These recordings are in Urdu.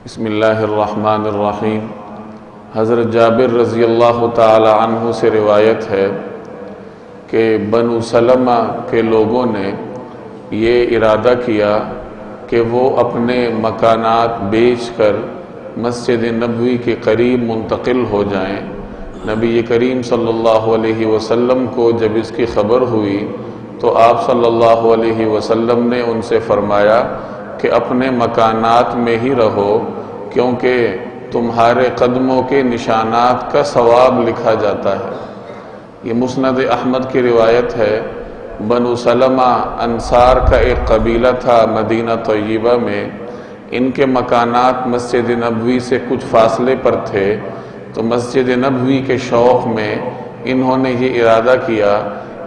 بسم اللہ الرحمن الرحیم۔ حضرت جابر رضی اللہ تعالی عنہ سے روایت ہے کہ بنو سلمہ کے لوگوں نے یہ ارادہ کیا کہ وہ اپنے مکانات بیچ کر مسجد نبوی کے قریب منتقل ہو جائیں۔ نبی کریم صلی اللہ علیہ وسلم کو جب اس کی خبر ہوئی تو آپ صلی اللہ علیہ وسلم نے ان سے فرمایا کہ اپنے مکانات میں ہی رہو، کیونکہ تمہارے قدموں کے نشانات کا ثواب لکھا جاتا ہے۔ یہ مسند احمد کی روایت ہے۔ بنو سلمہ انصار کا ایک قبیلہ تھا مدینہ طیبہ میں۔ ان کے مکانات مسجد نبوی سے کچھ فاصلے پر تھے، تو مسجد نبوی کے شوق میں انہوں نے یہ ارادہ کیا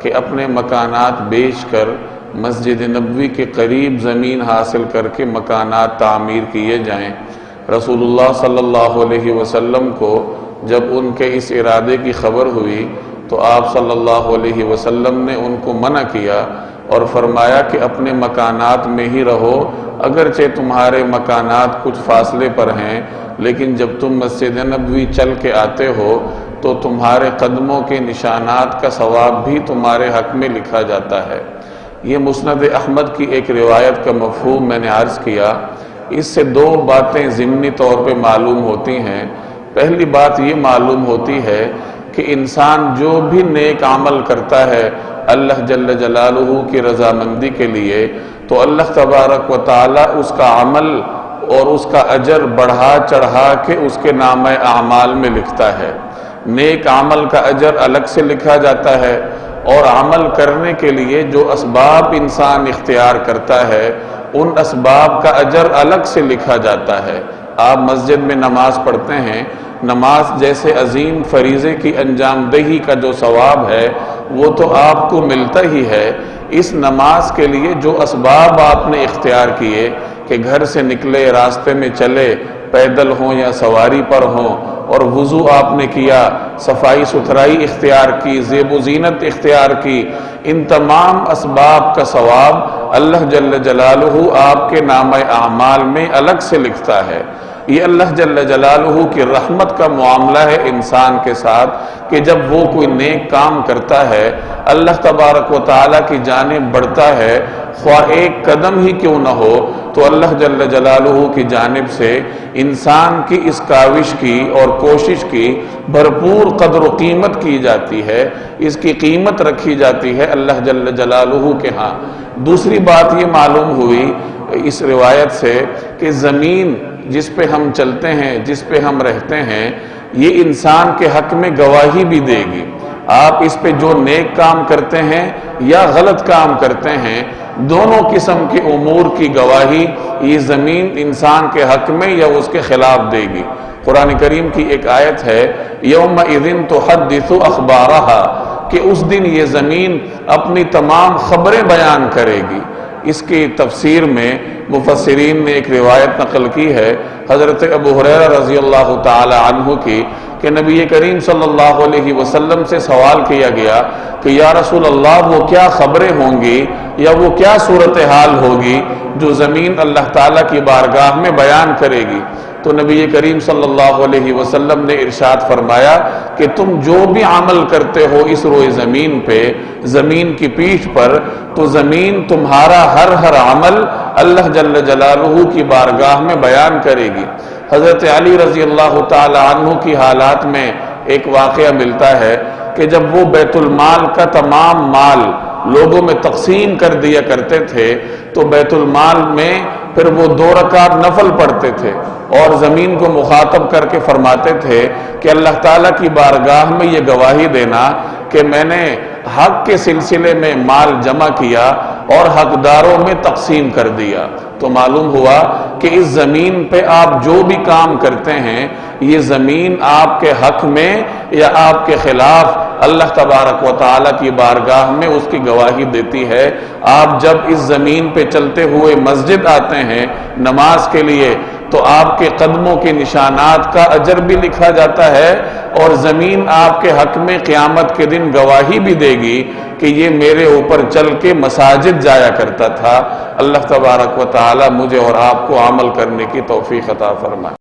کہ اپنے مکانات بیچ کر مسجد نبوی کے قریب زمین حاصل کر کے مکانات تعمیر کیے جائیں۔ رسول اللہ صلی اللہ علیہ وسلم کو جب ان کے اس ارادے کی خبر ہوئی تو آپ صلی اللہ علیہ وسلم نے ان کو منع کیا اور فرمایا کہ اپنے مکانات میں ہی رہو، اگرچہ تمہارے مکانات کچھ فاصلے پر ہیں، لیکن جب تم مسجد نبوی چل کے آتے ہو تو تمہارے قدموں کے نشانات کا ثواب بھی تمہارے حق میں لکھا جاتا ہے۔ یہ مسند احمد کی ایک روایت کا مفہوم میں نے عرض کیا۔ اس سے دو باتیں ضمنی طور پہ معلوم ہوتی ہیں۔ پہلی بات یہ معلوم ہوتی ہے کہ انسان جو بھی نیک عمل کرتا ہے اللہ جل جلالہ کی رضامندی کے لیے، تو اللہ تبارک و تعالی اس کا عمل اور اس کا اجر بڑھا چڑھا کے اس کے نامہ اعمال میں لکھتا ہے۔ نیک عمل کا اجر الگ سے لکھا جاتا ہے، اور عمل کرنے کے لیے جو اسباب انسان اختیار کرتا ہے ان اسباب کا اجر الگ سے لکھا جاتا ہے۔ آپ مسجد میں نماز پڑھتے ہیں، نماز جیسے عظیم فریضے کی انجام دہی کا جو ثواب ہے وہ تو آپ کو ملتا ہی ہے۔ اس نماز کے لیے جو اسباب آپ نے اختیار کیے کہ گھر سے نکلے، راستے میں چلے، پیدل ہوں یا سواری پر ہوں، اور وضو آپ نے کیا، صفائی ستھرائی اختیار کی، زیب و زینت اختیار کی، ان تمام اسباب کا ثواب اللہ جل جلالہ آپ کے نامہ اعمال میں الگ سے لکھتا ہے۔ یہ اللہ جل جلالہ کی رحمت کا معاملہ ہے انسان کے ساتھ کہ جب وہ کوئی نیک کام کرتا ہے اللہ تبارک و تعالیٰ کی جانب بڑھتا ہے، خواہ ایک قدم ہی کیوں نہ ہو، تو اللہ جل جلالہ کی جانب سے انسان کی اس کاوش کی اور کوشش کی بھرپور قدر و قیمت کی جاتی ہے، اس کی قیمت رکھی جاتی ہے اللہ جل جلالہ کے ہاں۔ دوسری بات یہ معلوم ہوئی اس روایت سے کہ زمین جس پہ ہم چلتے ہیں، جس پہ ہم رہتے ہیں، یہ انسان کے حق میں گواہی بھی دے گی۔ آپ اس پہ جو نیک کام کرتے ہیں یا غلط کام کرتے ہیں، دونوں قسم کے امور کی گواہی یہ زمین انسان کے حق میں یا اس کے خلاف دے گی۔ قرآن کریم کی ایک آیت ہے یومئذ تحدث اخبارہا، کہ اس دن یہ زمین اپنی تمام خبریں بیان کرے گی۔ اس کی تفسیر میں مفسرین نے ایک روایت نقل کی ہے حضرت ابو ہریرہ رضی اللہ تعالی عنہ کی کہ نبی کریم صلی اللہ علیہ وسلم سے سوال کیا گیا کہ یا رسول اللہ وہ کیا خبریں ہوں گی یا وہ کیا صورتحال ہوگی جو زمین اللہ تعالیٰ کی بارگاہ میں بیان کرے گی؟ تو نبی کریم صلی اللہ علیہ وسلم نے ارشاد فرمایا کہ تم جو بھی عمل کرتے ہو اس روئے زمین پہ، زمین کی پیٹھ پر، تو زمین تمہارا ہر عمل اللہ جل جلالہ کی بارگاہ میں بیان کرے گی۔ حضرت علی رضی اللہ تعالی عنہ کی حالات میں ایک واقعہ ملتا ہے کہ جب وہ بیت المال کا تمام مال لوگوں میں تقسیم کر دیا کرتے تھے تو بیت المال میں پھر وہ 2 رکعت نفل پڑھتے تھے اور زمین کو مخاطب کر کے فرماتے تھے کہ اللہ تعالیٰ کی بارگاہ میں یہ گواہی دینا کہ میں نے حق کے سلسلے میں مال جمع کیا اور حقداروں میں تقسیم کر دیا۔ تو معلوم ہوا کہ اس زمین پہ آپ جو بھی کام کرتے ہیں یہ زمین آپ کے حق میں یا آپ کے خلاف اللہ تبارک و تعالیٰ کی بارگاہ میں اس کی گواہی دیتی ہے۔ آپ جب اس زمین پہ چلتے ہوئے مسجد آتے ہیں نماز کے لیے تو آپ کے قدموں کے نشانات کا اجر بھی لکھا جاتا ہے، اور زمین آپ کے حق میں قیامت کے دن گواہی بھی دے گی کہ یہ میرے اوپر چل کے مساجد جایا کرتا تھا، اللہ تبارک و تعالی مجھے اور آپ کو عمل کرنے کی توفیق عطا فرمائے۔